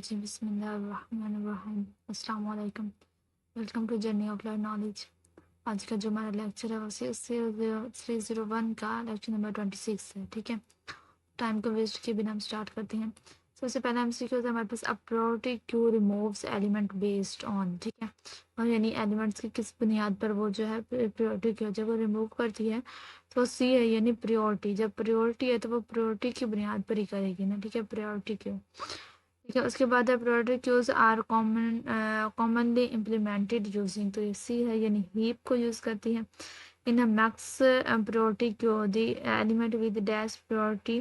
रजीम बिस्मिल्लाहिर्रहमानिर्रहीम अस्सलाम वालेकुम। Welcome to journey of learn knowledge. आज का जो हमारा लेक्चर है वो 301 का लेक्चर नंबर 26 है। ठीक है, टाइम को वेस्ट किए बिना हम स्टार्ट करते हैं। सबसे पहला एमसीक्यू होता है हमारे पास, a priority queue removes element based on. ठीक है, और यानी एलिमेंट्स की किस बुनियाद पर वो जो है प्रायोरिटी क्यू जब वो रिमूव करती है तो सी है यानी प्रायोरिटी। जब प्रायोरिटी है तो वो प्रायोरिटी की बुनियाद पर ही करेगी ना। ठीक है, प्रायोरिटी क्यू। ठीक है, उसके बाद है priority queues are commonly implemented using. तो ये सी है यानी हीप को यूज़ करती है। In a max priority queue the element with dash priority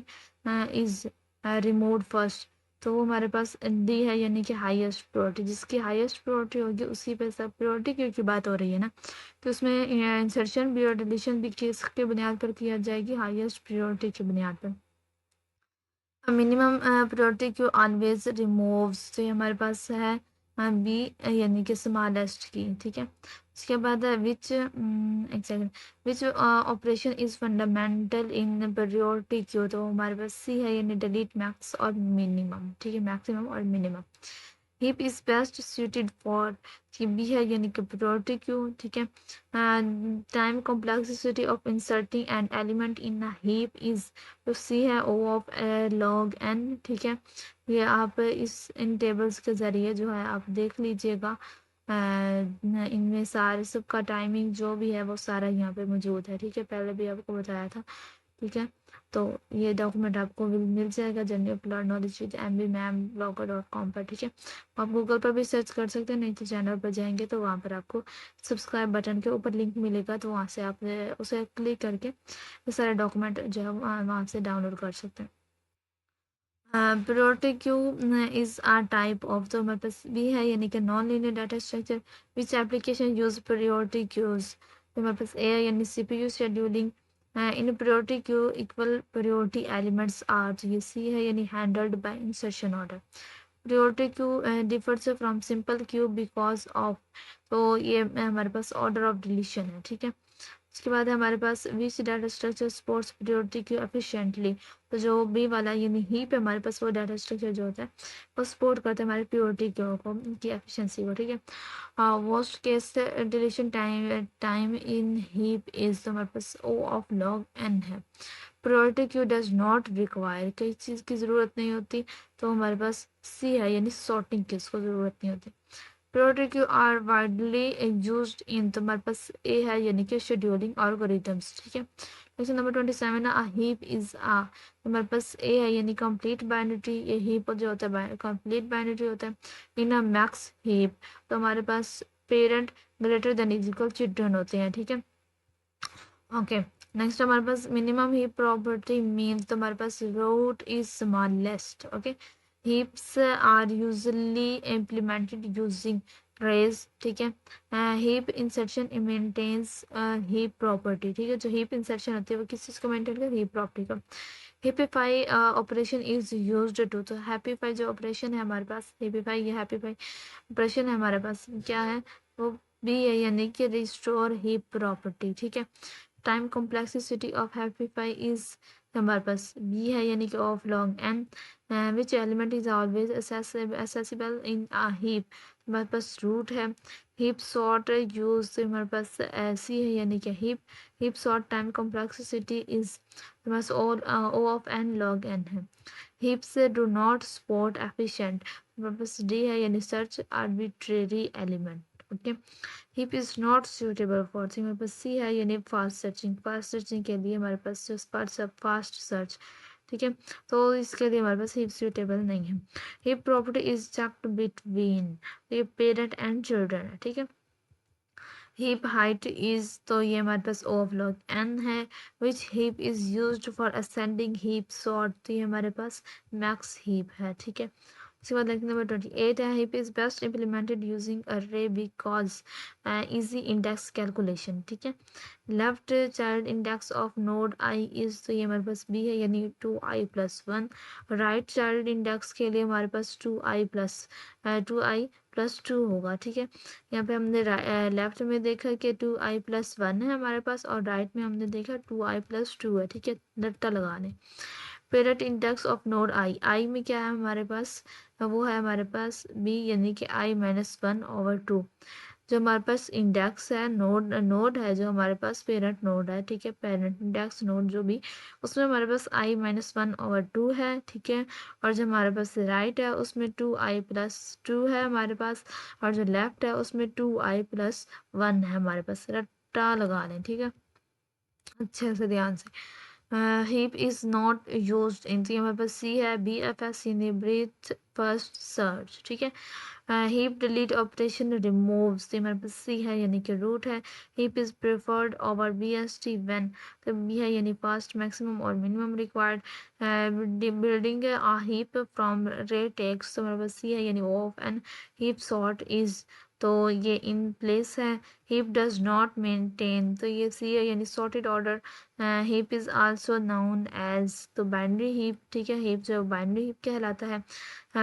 is removed first. तो वो हमारे पास डी है यानी कि हाईएस्ट प्रायोरिटी। जिसकी हाईएस्ट प्रायोरिटी होगी उसी पे सब प्रायोरिटी क्यू की बात हो रही है ना। तो उसमें इंसर्शन भी और डिलीशन भी किसके बुनियाद पर किया जाएगी, हाईएस्ट प्रायोरिटी की बुनियाद पर। Minimum priority queue always removes. तो ये हमारे पास है बी यानी कि स्मॉलेस्ट की। ठीक है, उसके बाद है विच एक second, which operation is fundamental in priority Q. तो हमारे पास सी है यानी डिलीट, मैक्स और मिनिमम। ठीक है, मैक्सिमम और minimum. Heap is best suited for, ये भी है यानी कि प्रायोरिटी क्यू। ठीक है, time complexity of inserting an element in a heap is, तो सी है ओ ऑफ लॉग एन। ठीक है, ये आप इन टेबल्स के ज़रिए जो है आप देख लीजिएगा। इनमें सारे सबका टाइमिंग जो भी है वो सारा यहाँ पे मौजूद है। ठीक है, पहले भी आपको बताया था। ठीक है, तो ये डॉक्यूमेंट आपको मिल जाएगा general plot knowledge with mbmam.blogger.com पर। ठीक है, आप गूगल पर भी सर्च कर सकते हैं, नहीं तो चैनल पर जाएंगे तो वहाँ पर आपको सब्सक्राइब बटन के ऊपर लिंक मिलेगा, तो वहाँ से आप उसे क्लिक करके ये सारे डॉक्यूमेंट जो है वहाँ से डाउनलोड कर सकते हैं। Priority queue is are type of, तो हमारे पास भी है यानी कि non linear data structure which application use priority queues. तो हमारे पास ए यानी CPU scheduling. In priority queue equal priority elements are, तो ये सी है यानी handled by insertion order. Priority queue differs from simple queue because of, तो ये हमारे पास ऑर्डर ऑफ डिलीशन है। ठीक है, उसके बाद है हमारे पास which data structure supports priority queue efficiently. तो जो बी वाला यानी ही पे हमारे पास वो डाटा स्ट्रक्चर जो होता है वो सपोर्ट करता है हमारे प्रायोरिटी क्यू को की एफिशिएंसी को। ठीक है, worst case deletion time in heap is, तो हमारे पास ओ ऑफ लॉग एन है। Priority queue does not require, कई चीज़ की ज़रूरत नहीं होती, तो हमारे पास सी है यानी सॉर्टिंग की उसको ज़रूरत नहीं होती। Priority Q R widely used in, तो हमारे पास ए है यानी कि शेड्यूलिंग algorithms। ठीक है, क्वेश्चन नंबर 27 है हीप इज आ, तो हमारे पास ए है यानी कंप्लीट बाइनरी। ये हीप जो होता है कंप्लीट बाइनरी होता है इन अ मैक्स हीप। तो हमारे पास parent greater than equal children होते हैं। ठीक है, ओके, नेक्स्ट हमारे पास मिनिमम हीप प्रॉपर्टी मीन्स, तो हमारे पास root is smallest. Okay, heaps are usually implemented using trees. ठीक है, heap insertion maintains heap property. ठीक है, जो हीप इंसर्शन होती है वो किस चीज़ को मेंटेन कर, हीप प्रॉपर्टी का। हैप्पीफाई ऑपरेशन इज यूज्ड टू, तो हैप्पीफाई जो ऑपरेशन है हमारे पास, हैप्पीफाई ये हैप्पीफाई ऑपरेशन है हमारे पास क्या है, वो भी है यानी कि रिस्टोर हीप प्रॉपर्टी। ठीक है, time complexity of heapify is, हमारे पास बी है यानी कि of long n. Which element is always accessible in a heap, हमारे पास रूट है। हीप सॉर्ट यूज, हमारे पास सी है यानी कि heap sort time complexity is, हमारे पास O of n log N है। Heaps do not support efficient, हमारे पास डी है यानी search arbitrary element. Okay, heap is not suitable for, तो हमारे पास सी है यानी फास्ट सर्चिंग के लिए हमारे पास जो फास्ट सर्च। ठीक है, तो इसके लिए हमारे पास हीप सूटेबल नहीं है। Heap property is checked between, ये पेरेंट एंड चिल्ड्रन है। ठीक है, हीप हाइट इज, तो ये हमारे पास ओ ऑफ लॉग एन है। Which heap is used for ascending heap sort, तो ये हमारे पास मैक्स हीप है। ठीक है, उसके बाद लाइन नंबर 28 है heap is best implemented using अरे बिकॉज इजी इंडेक्स कैलकुलेशन। ठीक है, left child index of node I is, तो ये हमारे पास बी है यानी 2i+1। राइट चाइल्ड इंडेक्स के लिए हमारे पास 2i+2 होगा। ठीक है, यहाँ पे हमने लेफ्ट में देखा कि 2i+1 है हमारे पास और राइट में हमने देखा 2i+2 है। ठीक है, रट्टा लगा लें। पेरेंट इंडेक्स ऑफ नोड आई में क्या है हमारे पास, वो है हमारे पास बी यानी कि i-1/2। जो हमारे पास इंडेक्स है नोड नोड है जो हमारे पास पेरेंट नोड है, ठीक है, पेरेंट इंडेक्स नोड जो भी, उसमें हमारे पास i-1/2 है, ठीक है। और जो हमारे पास राइट है उसमें 2i+2 है हमारे पास, और जो लेफ्ट है उसमें 2i+1 है हमारे पास। रट्टा लगा लें, ठीक है, अच्छे से ध्यान से। Heap is not used in, तो हमारे पास सी है, बी एफ एस सी ने ब्रीथ फर्स्ट सर्च, ठीक है। हीप डिलीट ऑपरेशन रिमूव्स, तो हमारे पास सी है यानी कि रूट है। Heap is preferred over B S T when, तो बी है यानी फास्ट मैक्सिमम और minimum required. Building a heap from रे टेक्स, तो हमारे पास सी है यानी of n heap sort is, तो ये इन प्लेस है। हीप डज नॉट मेंटेन, तो ये सी है यानी sorted order. Heap is also known as, तो बाइनरी हीप, ठीक है, हीप जो बाइनरी हीप कहलाता है।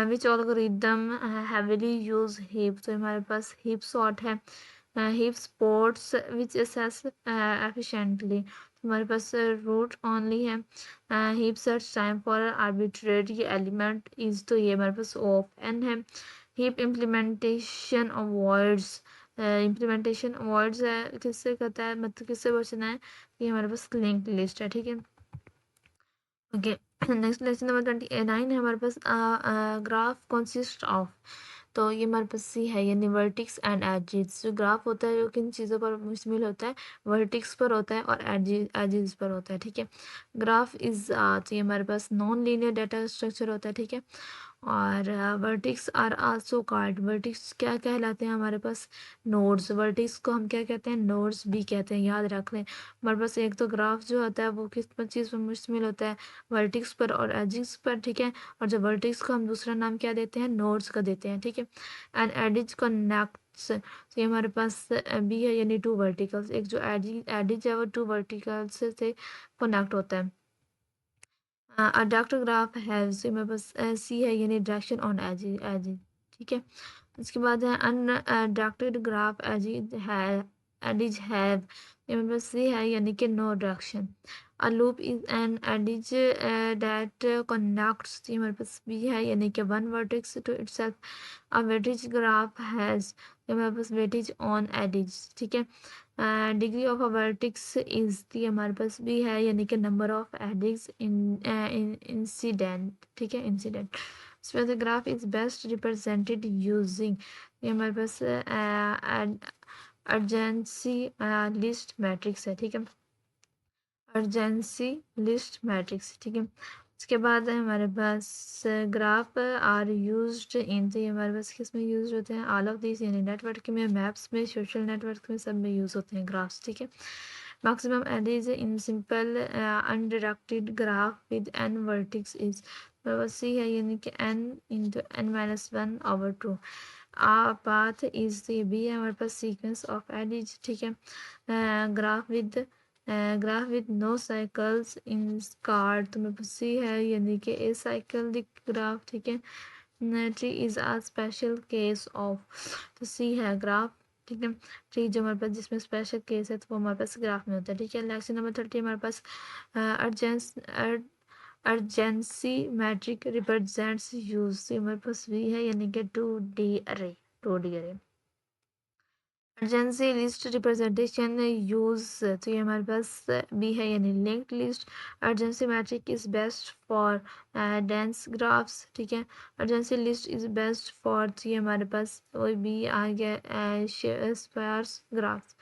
विच algorithm heavily use heap, तो हमारे पास heap sort है। heap sports which assess efficiently, तो हमारे पास root only है। heap search time for arbitrary element is, तो ये हमारे पास of n है। heap implementation avoids, implementation avoids है किससे कहता है, मतलब किससे बचना है, ये हमारे पास लिंक लिस्ट है, ठीक है। ओके, नेक्स्ट लेसन नंबर 29 है हमारे पास। ग्राफ कंसिस्ट ऑफ, तो ये हमारे पास सी है यानी वर्टिक्स एंड एजिस। जो ग्राफ होता है वो किन चीज़ों पर मुश्तमिल होता है, वर्टिक्स पर होता है और एजिस पर होता है, ठीक है। ग्राफ इज, तो ये हमारे पास नॉन लीनियर डाटा स्ट्रक्चर होता है, ठीक है। और vertex are also called, vertex क्या कहलाते हैं हमारे पास, नोड्स। वर्टिक्स को हम क्या कहते हैं, नोड्स भी कहते हैं, याद रख लें। हमारे पास एक तो ग्राफ जो होता है वो किस चीज़ पर मुश्तमिल होता है, वर्टिक्स पर और एजिस पर, ठीक है। और जब वर्टिक्स को हम दूसरा नाम क्या देते हैं, नोड्स का देते हैं, ठीक है। एंड एडिज कनेक्ट्स, तो ये हमारे पास भी है यानी टू वर्टिकल्स, एक जो एडिज है वो टू वर्टिकल्स से कनेक्ट होता है। डायरेक्टर ग्राफ है, तो मेरे पास सी है यानी डायरेक्शन ऑन एज एज, ठीक है। उसके बाद है अनडायरेक्टेड ग्राफ एज है, एडिज हैव, ये मेरे पास सी है यानी कि no direction. A loop is an edges that connects, ये मेरे पास बी है यानी कि one vertex to itself. A weighted graph has, ये मेरे पास वेटेज ऑन एडिज, ठीक है। Degree of a vertex is, the हमारे पास भी है यानी कि number of edges in incident, ठीक है, इंसिडेंट। इसमें the graph is best represented using, ये हमारे पास अर्जेंसी लिस्ट मैट्रिक्स है, ठीक है, अर्जेंसी लिस्ट मैट्रिक्स, ठीक है। उसके बाद है हमारे पास ग्राफ आर यूज्ड इन, तो ये हमारे पास किस में यूज होते हैं, ऑल ऑफ दिस, यानी नेटवर्क में, मैप्स में, सोशल नेटवर्क में, सब में यूज होते हैं ग्राफ्स, ठीक है। Maximum edges in simple undirected graph with n vertex is, मेरे पास सी है यानी कि n into n-1/2। A path is, तो ये भी है हमारे पास सीक्वेंस ऑफ एडिज, ठीक है। Graph with no cycles in card, तो मेरे पास सी है यानी कि ए साइकिल ग्राफ, ठीक है। Tree is a special case of, तो सी है ग्राफ, ठीक है। ट्री जो हमारे पास जिसमें स्पेशल केस है तो वो हमारे पास ग्राफ में होता है, ठीक है। लेक्चर नंबर 30 हमारे पास अर्जेंस अर्जेंसी मैट्रिक रिप्रेजेंट्स यूज, तो हमारे पास भी है यानी कि 2D अरे, 2D अरे। अर्जेंसी लिस्ट रिप्रेजेंटेशन यूज, तो ये हमारे पास भी है यानी linked list. Adjacency matrix is best for dense graphs, ठीक है। Adjacency list is best for, तो ये हमारे पास वो भी आ गया स्पार्स ग्राफ्स।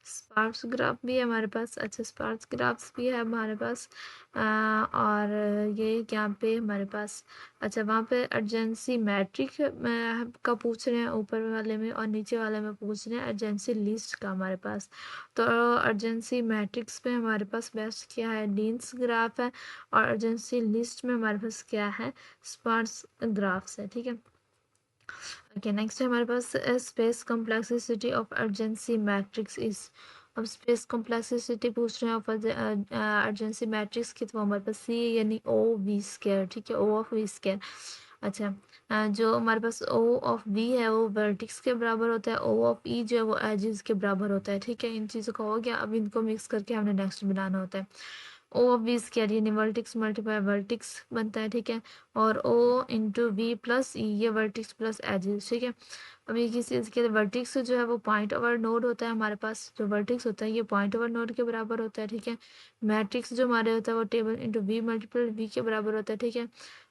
स्पार्क्स ग्राफ भी है हमारे पास, अच्छा स्पार्क्स ग्राफ्स भी है हमारे पास। और ये यहाँ पे हमारे पास, अच्छा वहाँ पे अर्जेंसी मैट्रिक का पूछ रहे हैं ऊपर वाले में, और नीचे वाले में पूछ रहे हैं अर्जेंसी लिस्ट का हमारे पास। तो अर्जेंसी मैट्रिक्स में हमारे पास बेस्ट क्या है, डीन्स ग्राफ है, और अर्जेंसी लिस्ट में हमारे पास क्या है, स्पार्स ग्राफ्स है, ठीक है। ओके, नेक्स्ट है हमारे पास space complexity of adjacency matrix is. अब स्पेस कॉम्प्लेक्सिटी पूछ रहे हैं ऑफ अर्जेंसी मैट्रिक्स की, तो हमारे पास सी यानी ओ वी स्केयर, ठीक है, ओ ऑफ वी स्केयर। अच्छा, जो हमारे पास ओ ऑफ वी है वो वर्टिक्स के बराबर होता है, ओ ऑफ ई जो है वो एजिस के बराबर होता है, ठीक है। इन चीज़ों का हो गया, अब इनको मिक्स करके हमने नेक्स्ट बनाना होता है। ओ ऑफ वी स्क्वायर यानी वर्टिक्स मल्टीप्लाई वर्टिक्स बनता है, ठीक है। और ओ इंटू वी प्लस ई, ये वर्टिक्स प्लस एजेस, ठीक है। अब ये किस चीज़ के वर्टिक्स जो है वो पॉइंट ओवर नोड होता है हमारे पास, जो वर्टिक्स होता है ये पॉइंट ओवर नोड के बराबर होता है, ठीक है। मैट्रिक्स जो हमारे होता है वो table into V multiple V के बराबर होता है, ठीक है।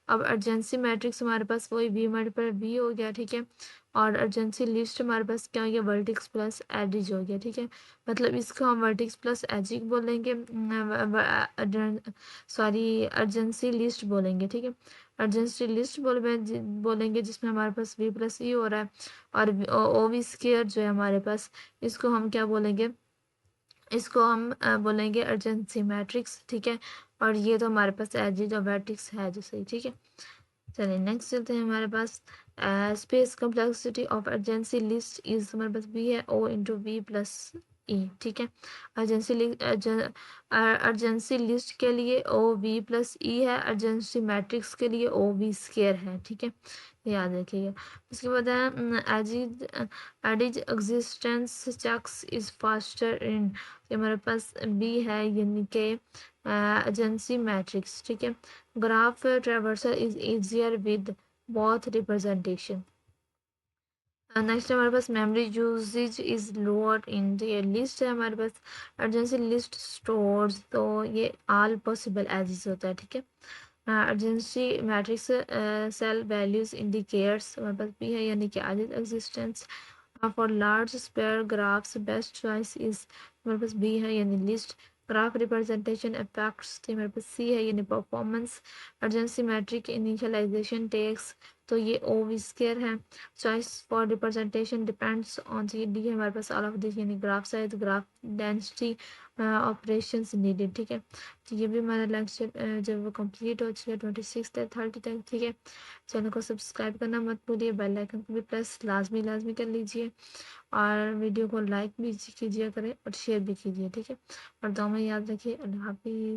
अब अर्जेंसी मैट्रिक्स हमारे पास वही वी मल्टीपल वी हो गया, ठीक है। और अर्जेंसी लिस्ट हमारे पास क्या हो गया, वर्टिक्स प्लस एडिज हो गया, ठीक है। मतलब इसको हम वर्टिक्स प्लस एजिक बोलेंगे, सॉरी अर्जेंसी लिस्ट बोलेंगे, ठीक है। अर्जेंसी लिस्ट बोलेंगे जिसमें हमारे पास वी प्लस ई हो रहा है। और ओ वी स्केयर जो है हमारे पास, इसको हम क्या बोलेंगे, इसको हम बोलेंगे अर्जेंसी मैट्रिक्स, ठीक है। और ये तो हमारे पास एजिज और वर्टिक्स है जो सही, ठीक है। चलिए नेक्स्ट चलते हैं हमारे पास space complexity of adjacency list is, हमारे पास बी है O into V plus E, ठीक है। अर्जेंसी लिस्ट के लिए ओ वी प्लस ई है, अर्जेंसी मैट्रिक्स के लिए ओ वी स्केयर है, ठीक है। याद रखिएगा। उसके बाद है edges existence checks is faster in, हमारे पास बी है यानी कि एजेंसी मैट्रिक्स, ठीक है। Graph traversal is easier with both representation. Next हमारे पास memory usage is lower in the list है हमारे पास अर्जेंसी लिस्ट स्टोर्स, तो ये ऑल पॉसिबल एजेस होता है, ठीक है। Adjacency matrix cell values indicates, हमारे पास भी है यानी कि edges existence. For large square graphs best choice is, हमारे पास बी है यानी लिस्ट। ग्राफ रिप्रेजेंटेशन इफेक्ट्स, तो हमारे पास सी है यानी performance. Adjacency matrix initialization takes, तो ये ओ वी स्केयर है। Choice for representation depends on, C D है हमारे पास ऑल ऑफ दिस यानी graph size graph density operations needed, ठीक है। तो ये भी हमारा लेक्चर जब वो कंप्लीट हो चुका है 26 तक 30 तक, ठीक है। चैनल को सब्सक्राइब करना मत भूलिए, बेल आइकन को भी प्रेस लाजमी लाजमी कर लीजिए। और वीडियो को लाइक भी कीजिए करें और शेयर भी कीजिए, ठीक है। और दुआ में याद रखिए। अल्लाह हाफिज़।